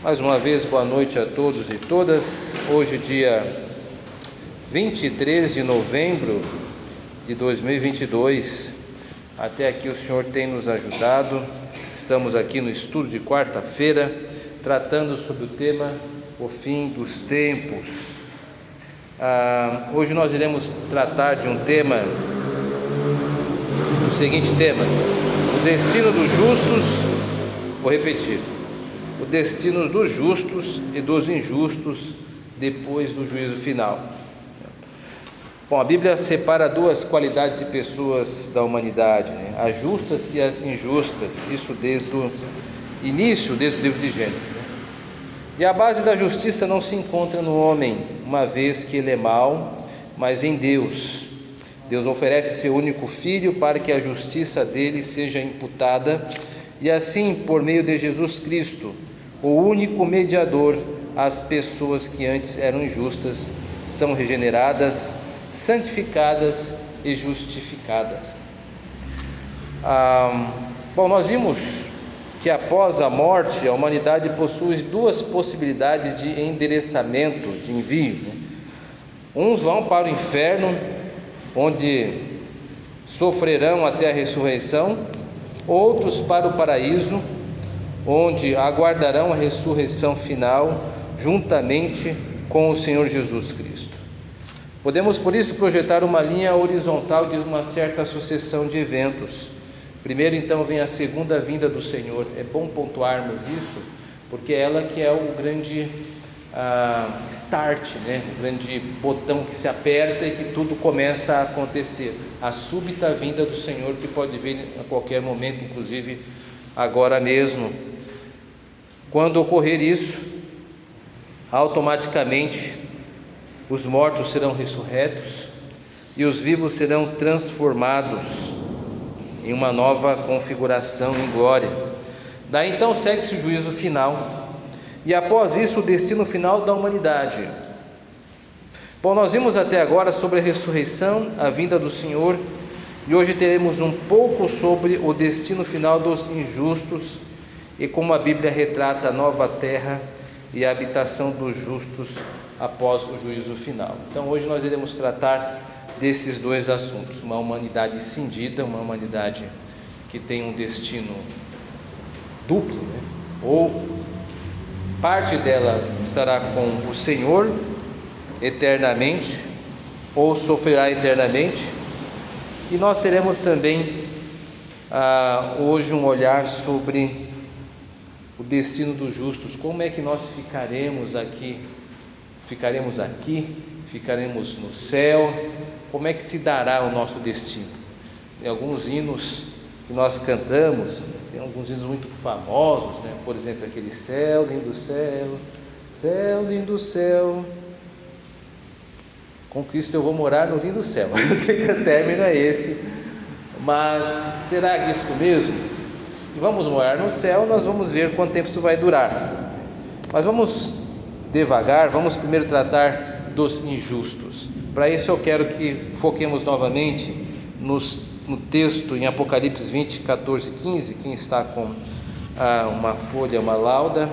Mais uma vez, boa noite a todos e todas. Hoje, dia 23 de novembro de 2022. Até aqui o Senhor tem nos ajudado. Estamos aqui no estudo de quarta-feira, tratando sobre o tema O Fim dos Tempos. Hoje nós iremos tratar de um tema, o seguinte tema: o destino dos justos. Vou repetir: o destino dos justos e dos injustos depois do juízo final. Bom, a Bíblia separa duas qualidades de pessoas da humanidade, as justas e as injustas, isso desde o início, desde o livro de Gênesis. E a base da justiça não se encontra no homem, uma vez que ele é mau, mas em Deus. Deus oferece seu único filho para que a justiça dele seja imputada, e assim, por meio de Jesus Cristo, o único mediador, as pessoas que antes eram injustas são regeneradas, santificadas e justificadas. Bom, nós vimos que após a morte, a humanidade possui duas possibilidades de endereçamento, de envio. Uns vão para o inferno, onde sofrerão até a ressurreição, outros para o paraíso, onde aguardarão a ressurreição final juntamente com o Senhor Jesus Cristo. Podemos por isso projetar uma linha horizontal de uma certa sucessão de eventos. Primeiro então vem a segunda vinda do Senhor. É bom pontuarmos isso, porque é ela que é o grande start, o grande botão que se aperta e que tudo começa a acontecer. A súbita vinda do Senhor, que pode vir a qualquer momento, inclusive agora mesmo. Quando ocorrer isso, automaticamente os mortos serão ressurretos e os vivos serão transformados em uma nova configuração em glória. Daí então segue-se o juízo final, e após isso o destino final da humanidade. Bom, nós vimos até agora sobre a ressurreição, a vinda do Senhor, e hoje teremos um pouco sobre o destino final dos injustos e como a Bíblia retrata a nova terra e a habitação dos justos após o juízo final. Então hoje nós iremos tratar desses dois assuntos: uma humanidade cindida, uma humanidade que tem um destino duplo, ou parte dela estará com o Senhor eternamente, ou sofrerá eternamente. E nós teremos também hoje um olhar sobre o destino dos justos. Como é que nós ficaremos aqui? Ficaremos no céu? Como é que se dará o nosso destino? Tem alguns hinos que nós cantamos, tem alguns hinos muito famosos, Por exemplo, aquele céu, lindo céu, céu, lindo céu, com Cristo eu vou morar no lindo céu. Eu sei que o término é esse, mas será isso mesmo? Se vamos morar no céu, nós vamos ver quanto tempo isso vai durar. Mas vamos devagar, vamos primeiro tratar dos injustos. Para isso eu quero que foquemos novamente no texto em Apocalipse 20, 14 e 15. Quem está com uma folha, uma lauda,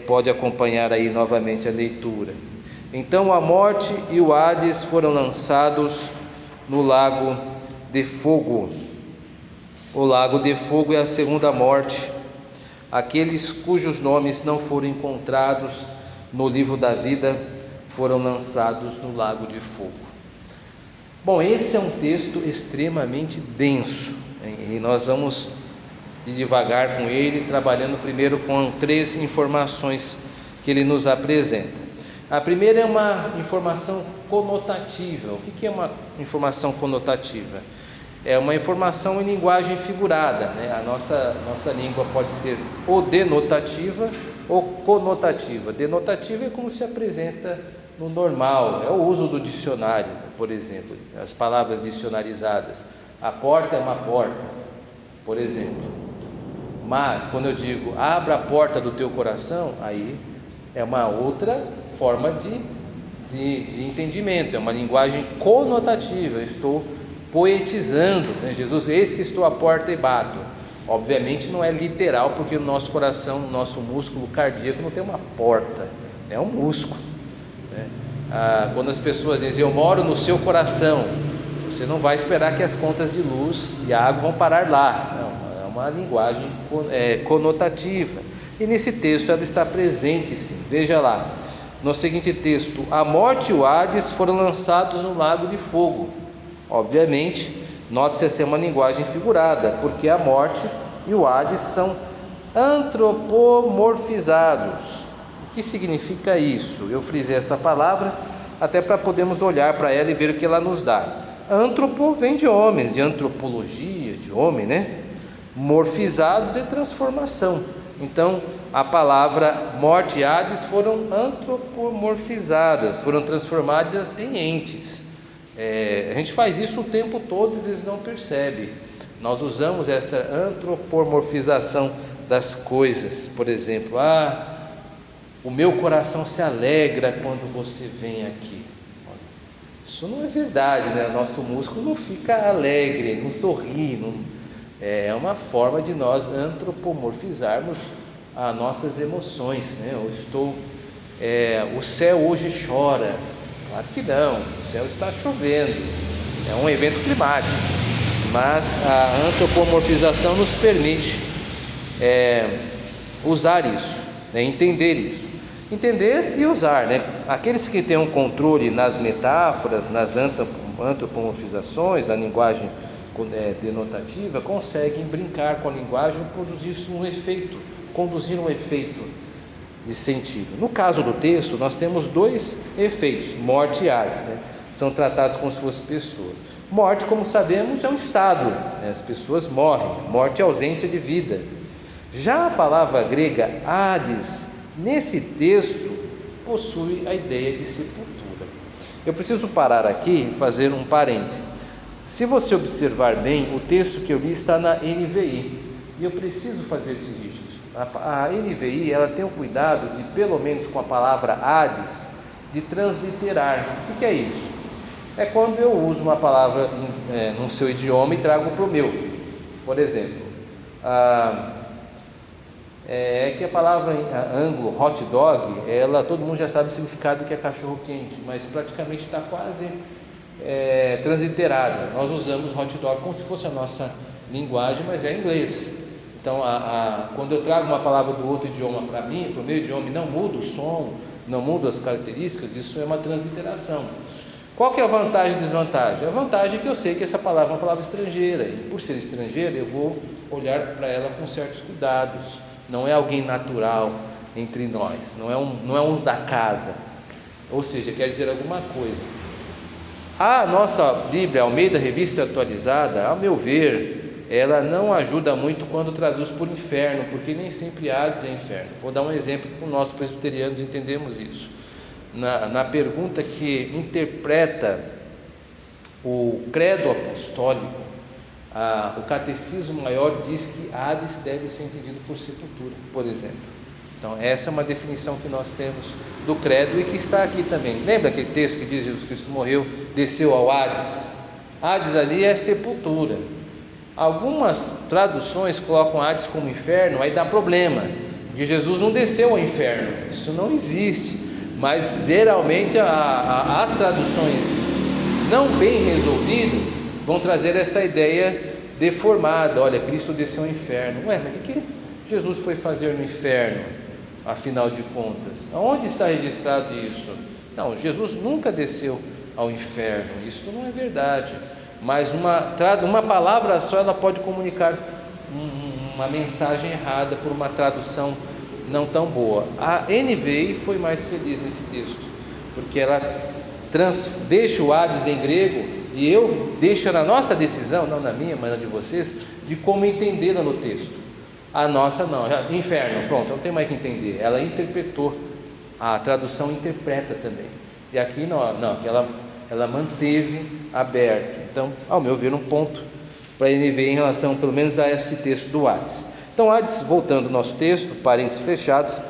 pode acompanhar aí novamente a leitura. Então a morte e o Hades foram lançados no lago de fogo. O lago de fogo é a segunda morte. Aqueles cujos nomes não foram encontrados no livro da vida foram lançados no lago de fogo. Bom, esse é um texto extremamente denso, e nós vamos ir devagar com ele, trabalhando primeiro com 3 informações que ele nos apresenta. A primeira é uma informação conotativa. O que é uma informação conotativa? É uma informação em linguagem figurada, A nossa língua pode ser ou denotativa ou conotativa. Denotativa é como se apresenta no normal, é o uso do dicionário, por exemplo, as palavras dicionarizadas. A porta é uma porta, por exemplo. Mas quando eu digo abra a porta do teu coração, aí é uma outra forma de entendimento, é uma linguagem conotativa. Eu estou poetizando, Jesus, eis que estou à porta e bato. Obviamente não é literal, porque o nosso coração, o nosso músculo cardíaco não tem uma porta, é um músculo, né? Quando as pessoas dizem eu moro no seu coração, você não vai esperar que as contas de luz e água vão parar lá, não, é uma linguagem conotativa, e nesse texto ela está presente sim. Veja lá, no seguinte texto: a morte e o Hades foram lançados no lago de fogo. Obviamente, note-se essa é uma linguagem figurada, porque a morte e o Hades são antropomorfizados. O que significa isso? Eu frisei essa palavra até para podermos olhar para ela e ver o que ela nos dá. Antropo vem de homens, de antropologia, de homem, né? Morfizados é transformação. Então, a palavra morte e Hades foram antropomorfizadas, foram transformadas em entes. A gente faz isso o tempo todo e às vezes não percebe. Nós usamos essa antropomorfização das coisas. Por exemplo, o meu coração se alegra quando você vem aqui. Isso não é verdade, né? O nosso músculo não fica alegre, não sorri, é uma forma de nós antropomorfizarmos as nossas emoções, né? O céu hoje chora. Claro que não, o céu está chovendo, é um evento climático, mas a antropomorfização nos permite usar isso, né? Entender e usar, né? Aqueles que têm um controle nas metáforas, nas antropomorfizações, a linguagem denotativa, conseguem brincar com a linguagem e conduzir um efeito de sentido. No caso do texto, nós temos dois efeitos, morte e Hades, né? São tratados como se fossem pessoas. Morte, como sabemos, é um estado, né? As pessoas morrem. Morte é ausência de vida. Já a palavra grega Hades, nesse texto, possui a ideia de sepultura. Eu preciso parar aqui e fazer um parêntese. Se você observar bem, o texto que eu li está na NVI, e eu preciso fazer esse registro. A NVI, ela tem o cuidado de, pelo menos com a palavra Hades, de transliterar. O que é isso? É quando eu uso uma palavra no seu idioma e trago para o meu. Por exemplo, que a palavra em anglo, hot dog, todo mundo já sabe o significado que é cachorro quente, mas praticamente está quase transliterada. Nós usamos hot dog como se fosse a nossa linguagem, mas é inglês. Então, quando eu trago uma palavra do outro idioma para mim, para o meu idioma, e não muda o som, não muda as características, isso é uma transliteração. Qual que é a vantagem e desvantagem? A vantagem é que eu sei que essa palavra é uma palavra estrangeira, e por ser estrangeira, eu vou olhar para ela com certos cuidados. Não é alguém natural entre nós, não é um da casa, ou seja, quer dizer alguma coisa. A nossa Bíblia Almeida Revista Atualizada, ao meu ver, ela não ajuda muito quando traduz por inferno, porque nem sempre Hades é inferno. Vou dar um exemplo que nós presbiterianos entendemos isso. Na pergunta que interpreta o credo apostólico, o catecismo maior diz que Hades deve ser entendido por sepultura, por exemplo. Então essa é uma definição que nós temos do credo e que está aqui também. Lembra aquele texto que diz Jesus Cristo morreu, desceu ao Hades? Hades ali é sepultura. Algumas traduções colocam Hades como inferno, aí dá problema, porque Jesus não desceu ao inferno, isso não existe. Mas geralmente as traduções não bem resolvidas vão trazer essa ideia deformada. Olha, Cristo desceu ao inferno. Mas o que Jesus foi fazer no inferno, afinal de contas? Onde está registrado isso? Não, Jesus nunca desceu ao inferno, isso não é verdade. Mas uma palavra só, ela pode comunicar uma mensagem errada por uma tradução não tão boa. A NVI foi mais feliz nesse texto, porque ela deixa o Hades em grego, e eu deixo na nossa decisão, não na minha, mas na de vocês, de como entendê-la no texto. A nossa não, inferno, pronto, não tem mais que entender. Ela interpretou, a tradução interpreta também. E aqui não, aqui ela manteve aberto. Então, ao meu ver, um ponto para a NVI em relação, pelo menos, a esse texto do Hades. Então, Hades, voltando ao nosso texto, parênteses fechados,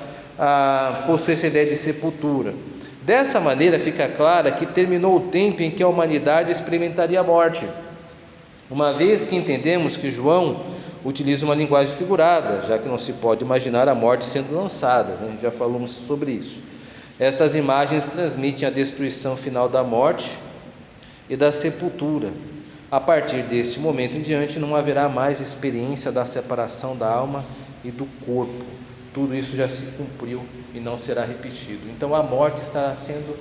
possui essa ideia de sepultura. Dessa maneira, fica clara que terminou o tempo em que a humanidade experimentaria a morte, uma vez que entendemos que João utiliza uma linguagem figurada, já que não se pode imaginar a morte sendo lançada, né? Já falamos sobre isso. Estas imagens transmitem a destruição final da morte e da sepultura. A partir deste momento em diante, não haverá mais experiência da separação da alma e do corpo. Tudo isso já se cumpriu e não será repetido. Então a morte estará sendo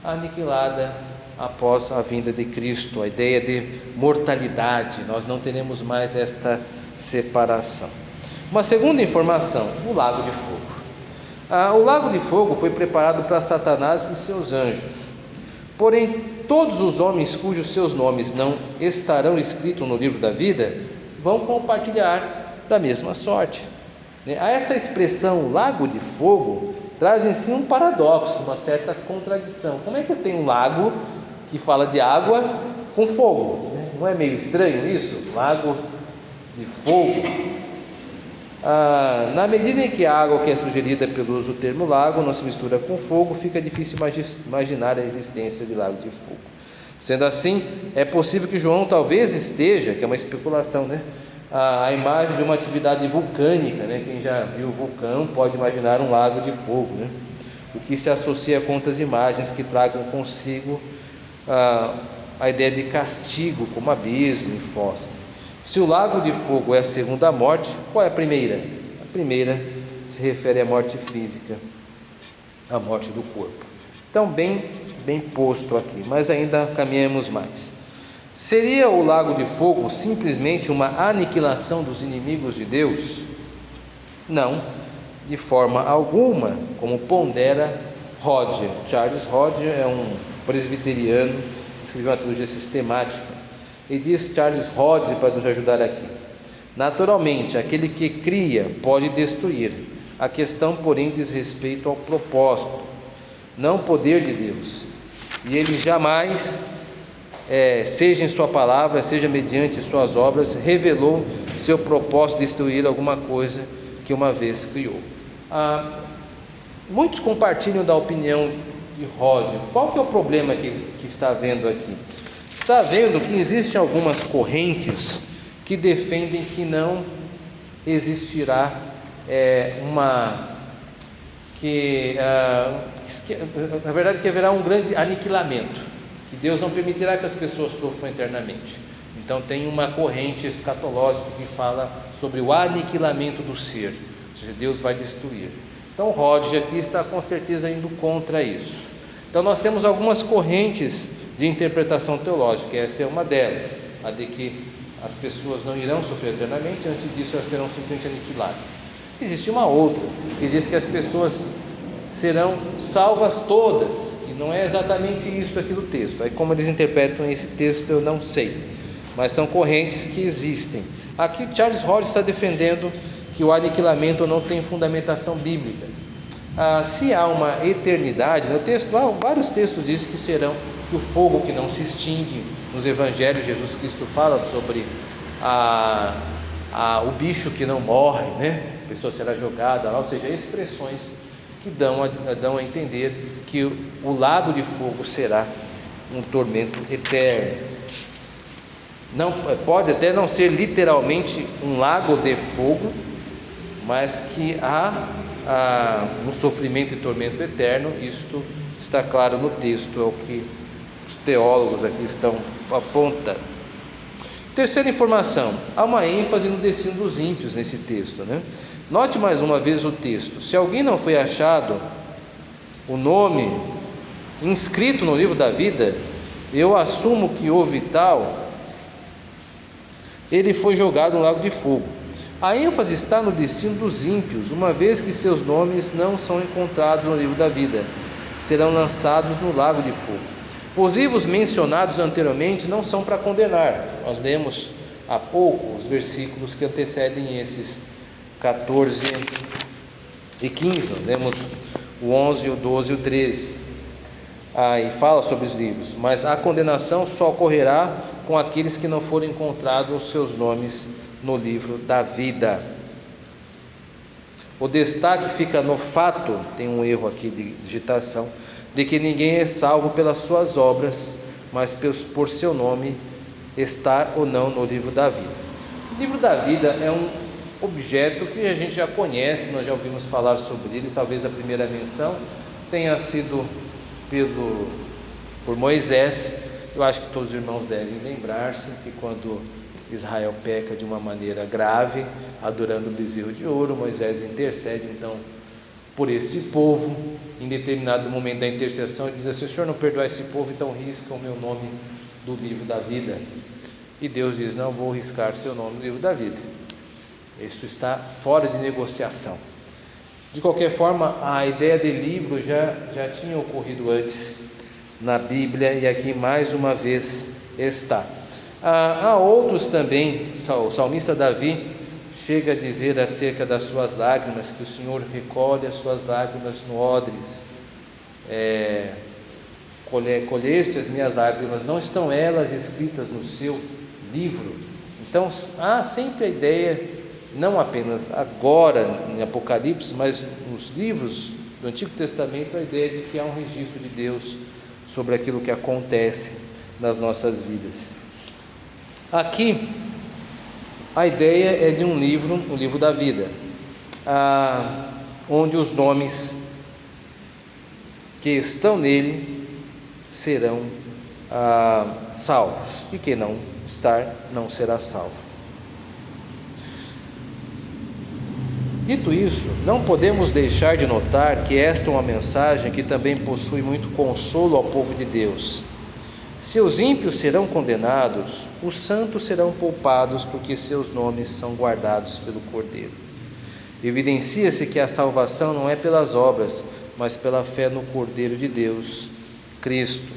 aniquilada após a vinda de Cristo. A ideia de mortalidade, nós não teremos mais esta separação. Uma segunda informação: o lago de fogo. O lago de fogo foi preparado para Satanás e seus anjos. Porém, todos os homens cujos seus nomes não estarão escritos no livro da vida vão compartilhar da mesma sorte. Essa expressão lago de fogo traz em si um paradoxo, uma certa contradição. Como é que eu tenho um lago que fala de água com fogo? Não é meio estranho isso? Lago de fogo. Na medida em que a água que é sugerida pelo uso do termo lago não se mistura com fogo, fica difícil imaginar a existência de lago de fogo. Sendo assim, é possível que João talvez esteja, que é uma especulação, a imagem de uma atividade vulcânica, Quem já viu o vulcão pode imaginar um lago de fogo, O que se associa com outras imagens que tragam consigo a ideia de castigo, como abismo e fossa. Se o lago de fogo é a segunda morte, qual é a primeira? A primeira se refere à morte física, à morte do corpo. Então, bem posto aqui, mas ainda caminhamos mais. Seria o lago de fogo simplesmente uma aniquilação dos inimigos de Deus? Não, de forma alguma, como pondera Hodge. Charles Hodge é um presbiteriano que escreveu uma teologia sistemática. E diz Charles Hodge, para nos ajudar aqui: naturalmente, aquele que cria pode destruir. A questão, porém, diz respeito ao propósito, não ao poder de Deus. E ele jamais, seja em sua palavra, seja mediante suas obras, revelou seu propósito de destruir alguma coisa que uma vez criou. Muitos compartilham da opinião de Hodge. Qual que é o problema que está havendo aqui? Está vendo que existem algumas correntes que defendem que não existirá na verdade, que haverá um grande aniquilamento, que Deus não permitirá que as pessoas sofram eternamente. Então tem uma corrente escatológica que fala sobre o aniquilamento do ser, ou seja, Deus vai destruir. Então Hodge aqui está com certeza indo contra isso. Então nós temos algumas correntes de interpretação teológica. Essa é uma delas, a de que as pessoas não irão sofrer eternamente, antes disso elas serão simplesmente aniquiladas. Existe uma outra, que diz que as pessoas serão salvas todas, e não é exatamente isso aqui do texto. Aí como eles interpretam esse texto eu não sei, mas são correntes que existem. Aqui Charles Hodge está defendendo que o aniquilamento não tem fundamentação bíblica. Se há uma eternidade, no texto, vários textos dizem que serão que o fogo que não se extingue. Nos evangelhos Jesus Cristo fala sobre o bicho que não morre, a pessoa será jogada lá, ou seja, expressões que dão a entender que o lago de fogo será um tormento eterno. Não, pode até não ser literalmente um lago de fogo, mas que há um sofrimento e tormento eterno. Isto está claro no texto, é o que os teólogos aqui estão apontando. Terceira informação: há uma ênfase no destino dos ímpios nesse texto, Note mais uma vez o texto: se alguém não foi achado o nome inscrito no livro da vida, eu assumo que houve tal, ele foi jogado no lago de fogo. A ênfase está no destino dos ímpios, uma vez que seus nomes não são encontrados no livro da vida, serão lançados no lago de fogo. Os livros mencionados anteriormente não são para condenar. Nós lemos há pouco os versículos que antecedem esses 14 e 15, nós lemos o 11, o 12 e o 13, e fala sobre os livros, mas a condenação só ocorrerá com aqueles que não forem encontrados os seus nomes no livro da vida. O destaque fica no fato, tem um erro aqui de digitação, de que ninguém é salvo pelas suas obras, mas por seu nome estar ou não no livro da vida. O livro da vida é um objeto que a gente já conhece, nós já ouvimos falar sobre ele. Talvez a primeira menção tenha sido por Moisés. Eu acho que todos os irmãos devem lembrar-se que quando Israel peca de uma maneira grave, adorando o bezerro de ouro, Moisés intercede então por esse povo. Em determinado momento da intercessão ele diz assim: se o Senhor não perdoar esse povo, então risca o meu nome do livro da vida. E Deus diz: não vou riscar seu nome do livro da vida. Isso está fora de negociação. De qualquer forma, a ideia de livro já tinha ocorrido antes na Bíblia, e aqui mais uma vez está. Há outros também. O salmista Davi chega a dizer acerca das suas lágrimas, que o Senhor recolhe as suas lágrimas no odres. Colheste as minhas lágrimas, não estão elas escritas no seu livro? Então há sempre a ideia, não apenas agora em Apocalipse, mas nos livros do Antigo Testamento, a ideia de que há um registro de Deus sobre aquilo que acontece nas nossas vidas. Aqui a ideia é de um livro, o livro da vida, onde os nomes que estão nele serão salvos, e quem não estar não será salvo. Dito isso, não podemos deixar de notar que esta é uma mensagem que também possui muito consolo ao povo de Deus. Se os ímpios serão condenados, os santos serão poupados, porque seus nomes são guardados pelo Cordeiro. Evidencia-se que a salvação não é pelas obras, mas pela fé no Cordeiro de Deus, Cristo.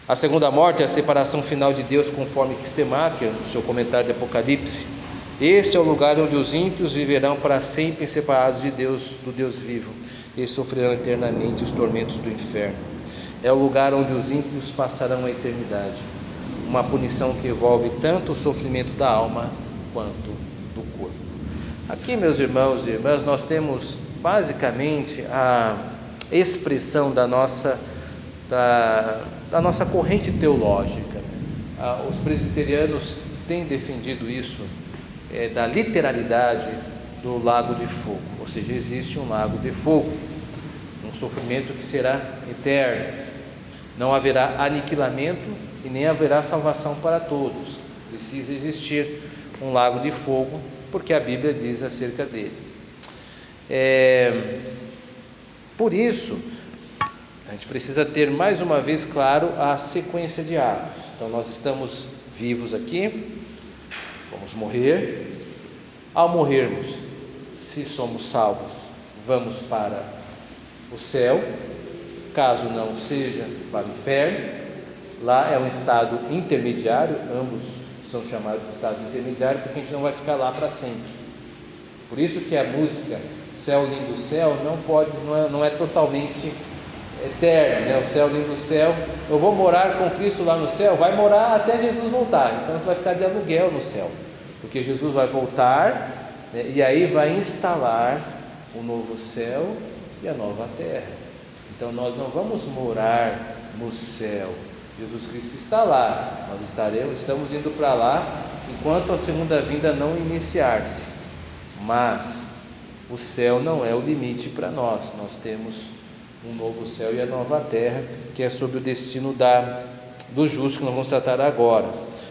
A segunda morte é a separação final de Deus, conforme Kistemacher, no seu comentário de Apocalipse. Este é o lugar onde os ímpios viverão para sempre separados de Deus, do Deus vivo, e sofrerão eternamente os tormentos do inferno. É o lugar onde os ímpios passarão a eternidade, uma punição que envolve tanto o sofrimento da alma quanto do corpo. Aqui, meus irmãos e irmãs, nós temos basicamente a expressão da nossa corrente teológica. Os presbiterianos têm defendido isso, da literalidade do lago de fogo, ou seja, existe um lago de fogo, um sofrimento que será eterno, não haverá aniquilamento e nem haverá salvação para todos. Precisa existir um lago de fogo, porque a Bíblia diz acerca dele. Por isso, a gente precisa ter mais uma vez claro a sequência de atos. Então nós estamos vivos aqui, vamos morrer. Ao morrermos, se somos salvos, vamos para o céu. Caso não seja, para o inferno. Lá é um estado intermediário, ambos são chamados de estado intermediário, porque a gente não vai ficar lá para sempre. Por isso que a música Céu Lindo Céu não é totalmente eterno, né? O céu lindo céu, eu vou morar com Cristo lá no céu, vai morar até Jesus voltar. Então você vai ficar de aluguel no céu, porque Jesus vai voltar, né? E aí vai instalar o novo céu e a nova terra. Então nós não vamos morar no céu, Jesus Cristo está lá, nós estamos indo para lá enquanto a segunda vinda não iniciar-se. Mas o céu não é o limite para nós. Nós temos um novo céu e a nova terra, que é sobre o destino do justo, que nós vamos tratar agora.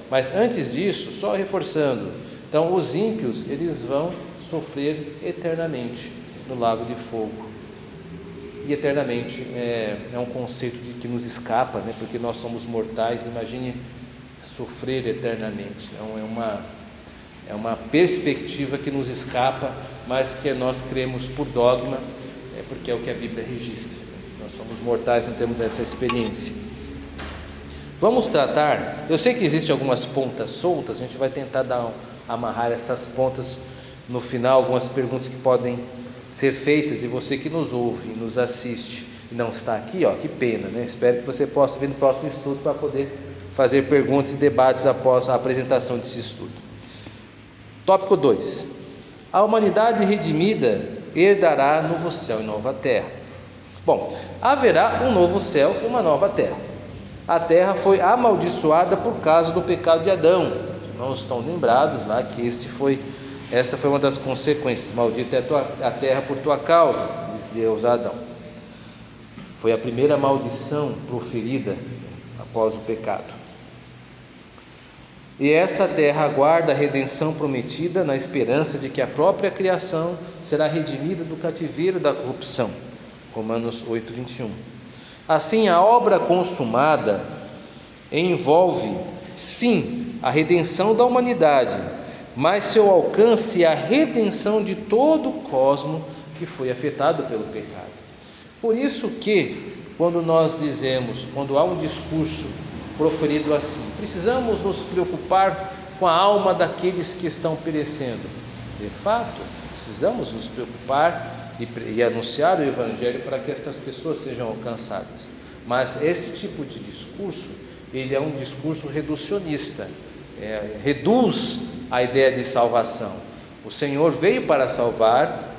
Mas antes disso, só reforçando, então os ímpios, eles vão sofrer eternamente no lago de fogo. E eternamente é um conceito que nos escapa, né? Porque nós somos mortais. Imagine sofrer eternamente. Então é uma perspectiva que nos escapa, mas que nós cremos por dogma, porque é o que a Bíblia registra. Nós somos mortais, não temos essa experiência. Vamos tratar, eu sei que existem algumas pontas soltas, a gente vai tentar amarrar essas pontas no final, algumas perguntas que podem ser feitas, e você que nos ouve e nos assiste e não está aqui, que pena, né? Espero que você possa vir no próximo estudo para poder fazer perguntas e debates após a apresentação desse estudo. Tópico 2. A humanidade redimida herdará novo céu e nova terra. Bom, haverá um novo céu e uma nova terra. A terra foi amaldiçoada por causa do pecado de Adão. irmãos estão lembrados lá que esta foi uma das consequências. Maldita é a terra por tua causa, diz Deus a Adão. Foi a primeira maldição proferida após o pecado. E essa terra aguarda a redenção prometida na esperança de que a própria criação será redimida do cativeiro da corrupção. Romanos 8:21. Assim, a obra consumada envolve, sim, a redenção da humanidade, mas seu alcance é a redenção de todo o cosmos que foi afetado pelo pecado. Por isso que, quando há um discurso proferido assim, precisamos nos preocupar com a alma daqueles que estão perecendo. De fato, precisamos nos preocupar e anunciar o Evangelho para que estas pessoas sejam alcançadas. Mas esse tipo de discurso, ele é um discurso reducionista, reduz a ideia de salvação. O Senhor veio para salvar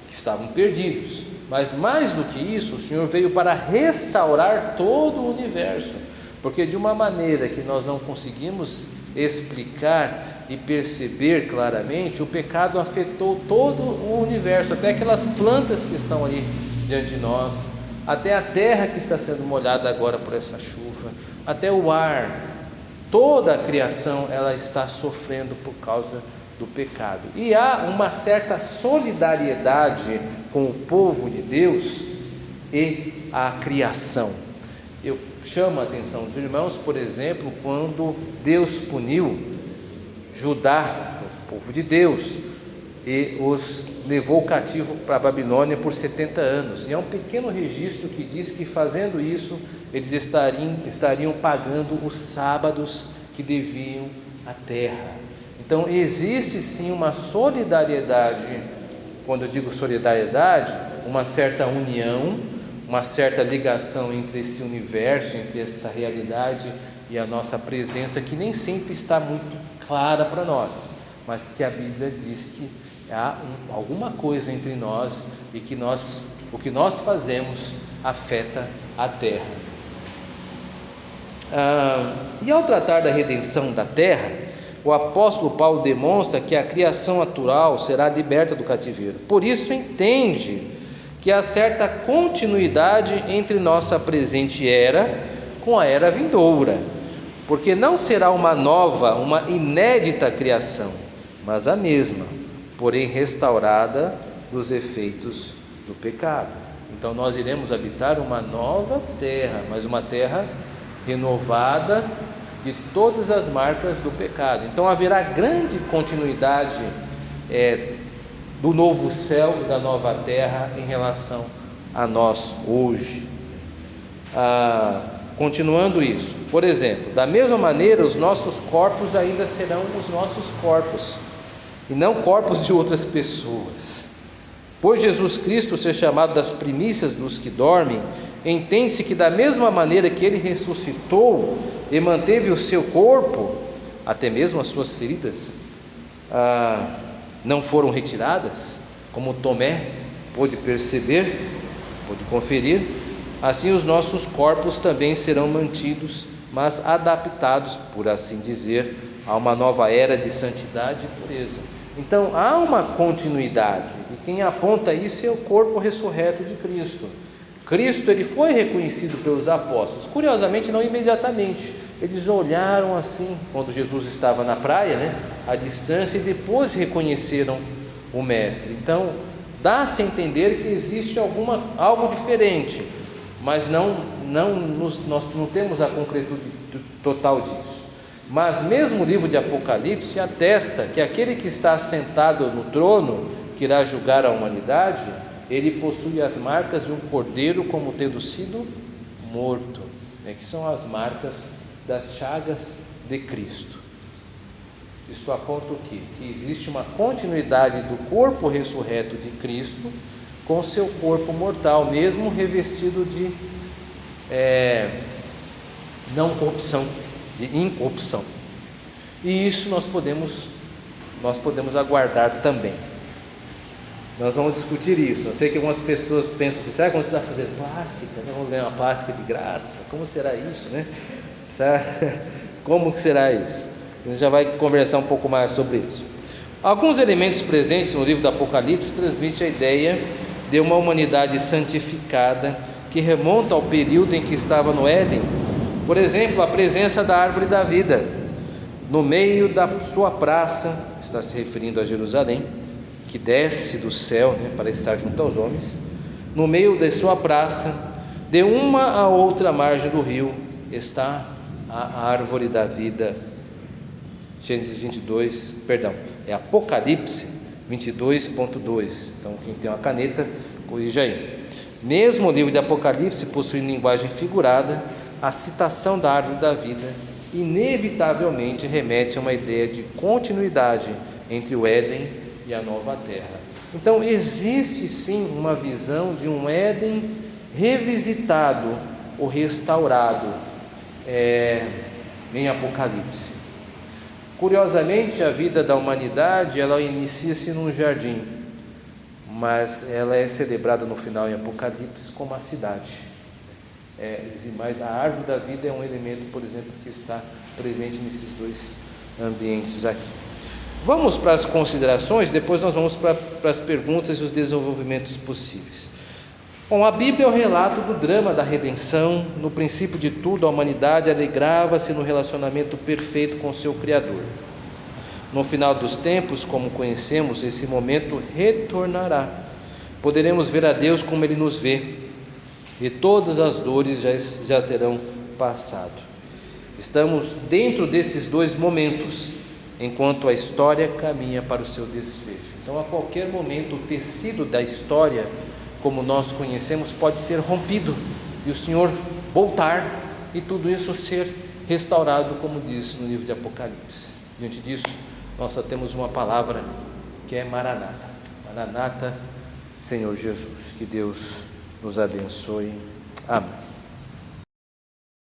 que estavam perdidos, mas mais do que isso, o Senhor veio para restaurar todo o universo, porque de uma maneira que nós não conseguimos explicar e perceber claramente, o pecado afetou todo o universo, até aquelas plantas que estão ali diante de nós, até a terra que está sendo molhada agora por essa chuva, até o ar, toda a criação ela está sofrendo por causa do pecado. E há uma certa solidariedade com o povo de Deus e a criação. Eu chamo a atenção dos irmãos, por exemplo, quando Deus puniu Judá, o povo de Deus, e os levou cativo para a Babilônia por 70 anos. E há um pequeno registro que diz que fazendo isso, eles estariam pagando os sábados que deviam à terra. Então existe sim uma solidariedade, quando eu digo solidariedade, uma certa união, uma certa ligação entre esse universo, entre essa realidade e a nossa presença, que nem sempre está muito clara para nós, mas que a Bíblia diz que há alguma coisa entre nós e que o que nós fazemos afeta a terra. E ao tratar da redenção da terra, o apóstolo Paulo demonstra que a criação natural será liberta do cativeiro. Por isso entende que há certa continuidade entre nossa presente era com a era vindoura, porque não será uma nova, uma inédita criação, mas a mesma, porém restaurada dos efeitos do pecado. Então nós iremos habitar uma nova terra, mas uma terra renovada de todas as marcas do pecado. Então haverá grande continuidade do novo céu e da nova terra em relação a nós hoje. Continuando isso, por exemplo, da mesma maneira os nossos corpos ainda serão os nossos corpos e não corpos de outras pessoas. Por Jesus Cristo ser chamado das primícias dos que dormem, entende-se que da mesma maneira que ele ressuscitou e manteve o seu corpo, até mesmo as suas feridas não foram retiradas, como Tomé pôde perceber, pôde conferir, assim os nossos corpos também serão mantidos, mas adaptados, por assim dizer, a uma nova era de santidade e pureza. Então há uma continuidade, e quem aponta isso é o corpo ressurreto de Cristo. Cristo ele foi reconhecido pelos apóstolos, curiosamente não imediatamente. Eles olharam assim, quando Jesus estava na praia, à distância, e depois reconheceram o Mestre. Então, dá-se a entender que existe algo diferente, mas nós não temos a concretude total disso. Mas mesmo o livro de Apocalipse atesta que aquele que está sentado no trono, que irá julgar a humanidade, ele possui as marcas de um cordeiro como tendo sido morto, que são as marcas das chagas de Cristo. Isto aponta o quê? Que existe uma continuidade do corpo ressurreto de Cristo com seu corpo mortal, mesmo revestido de não corrupção, de incorrupção. E isso nós podemos aguardar também. Nós vamos discutir isso. Eu sei que algumas pessoas pensam assim: será que vamos fazer plástica? Vamos ganhar uma plástica de graça? Como será isso, Como que será isso? A gente já vai conversar um pouco mais sobre isso. Alguns elementos presentes no livro do Apocalipse transmitem a ideia de uma humanidade santificada que remonta ao período em que estava no Éden. Por exemplo, a presença da árvore da vida no meio da sua praça, está se referindo a Jerusalém, que desce do céu, para estar junto aos homens. No meio de sua praça, de uma a outra margem do rio, está a árvore da vida. Gênesis 22, perdão, é Apocalipse 22.2. Então quem tem uma caneta, corrija aí. Mesmo o livro de Apocalipse possui linguagem figurada, a citação da árvore da vida inevitavelmente remete a uma ideia de continuidade entre o Éden e a nova terra. Então existe sim uma visão de um Éden revisitado ou restaurado em Apocalipse. Curiosamente, a vida da humanidade ela inicia-se num jardim, mas ela é celebrada no final em Apocalipse como a cidade. Mas a árvore da vida é um elemento, por exemplo, que está presente nesses dois ambientes aqui. Vamos para as considerações, depois nós vamos para as perguntas e os desenvolvimentos possíveis. Bom, a Bíblia é o relato do drama da redenção. No princípio de tudo, a humanidade alegrava-se no relacionamento perfeito com seu Criador. No final dos tempos, como conhecemos, esse momento retornará. Poderemos ver a Deus como Ele nos vê, e todas as dores já terão passado. Estamos dentro desses dois momentos, enquanto a história caminha para o seu desfecho. Então, a qualquer momento, o tecido da história, como nós conhecemos, pode ser rompido e o Senhor voltar e tudo isso ser restaurado, como diz no livro de Apocalipse. Diante disso, nós só temos uma palavra que é Maranata. Maranata, Senhor Jesus. Que Deus nos abençoe. Amém.